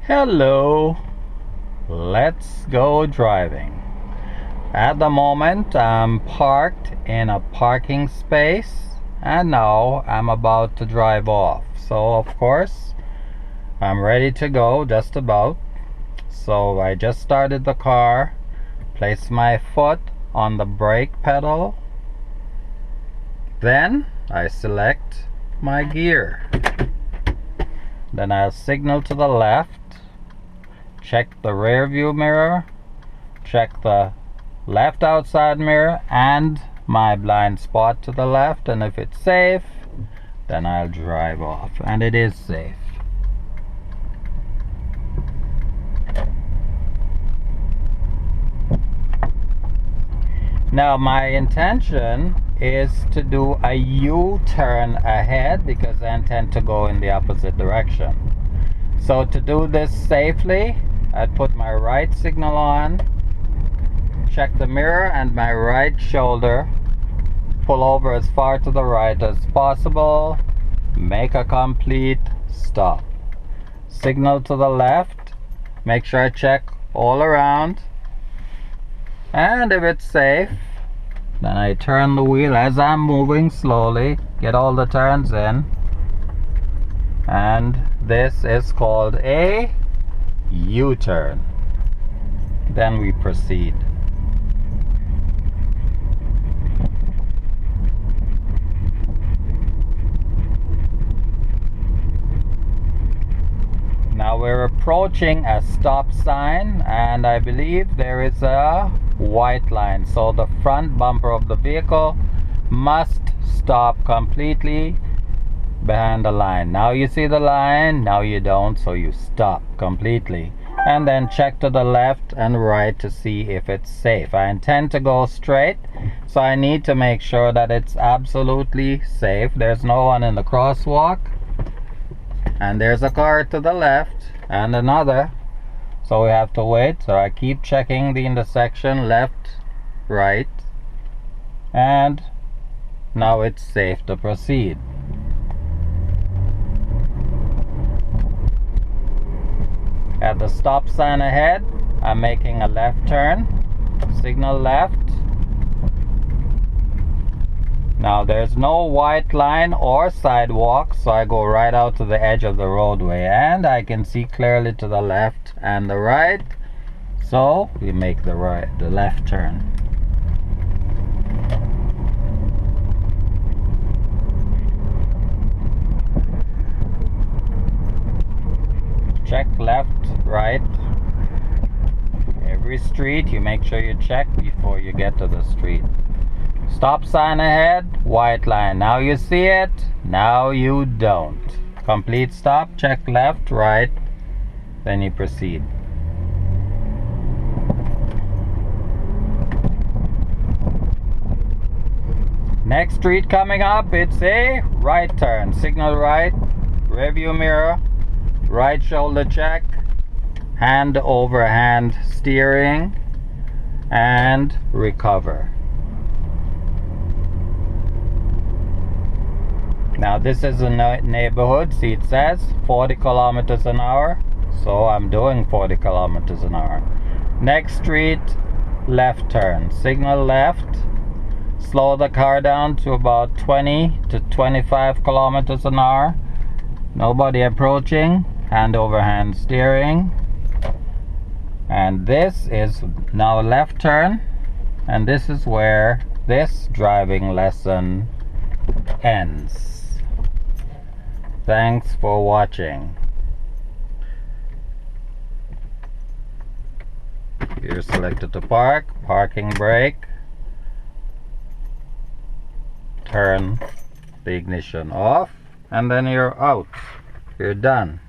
Hello, let's go driving. At the moment, I'm parked in a parking space and now I'm about to drive off. So, of course, I'm ready to go, just about. So, I just started the car, placed my foot on the brake pedal, then I select my gear. Then I'll signal to the left. Check the rear view mirror, check the left outside mirror and my blind spot to the left, and if it's safe, then I'll drive off, and it is safe. Now my intention is to do a U-turn ahead because I intend to go in the opposite direction. So to do this safely, I put my right signal on, check the mirror and my right shoulder, pull over as far to the right as possible, make a complete stop. Signal to the left, make sure I check all around, and if it's safe, then I turn the wheel as I'm moving slowly, get all the turns in, and this is called a U-turn. Then we proceed. Now we're approaching a stop sign, and I believe there is a white line, so the front bumper of the vehicle must stop completely behind the line. Now you see the line, now you don't, so you stop completely and then check to the left and right to see if it's safe. I intend to go straight, so I need to make sure that it's absolutely safe. There's no one in the crosswalk, and there's a car to the left and another, so we have to wait. So I keep checking the intersection, left, right, and now it's safe to proceed. At the stop sign ahead, I'm making a left turn, signal left. Now there's no white line or sidewalk, so I go right out to the edge of the roadway, and I can see clearly to the left and the right, so we make the left turn. Check left, right. Every street you make sure you check before you get to the street. Stop sign ahead, white line. Now you see it, now you don't. Complete stop, check left, right, then you proceed. Next street coming up, it's a right turn. Signal right, rear view mirror, right shoulder check, hand over hand steering, and recover. Now this is a neighborhood, see it says 40 kilometers an hour, so I'm doing 40 kilometers an hour. Next street, left turn, signal left, slow the car down to about 20 to 25 kilometers an hour, nobody approaching, hand over hand steering, and this is now left turn, and this is where this driving lesson ends. Thanks for watching. You're selected to park, parking brake, turn the ignition off, and then you're out. You're done.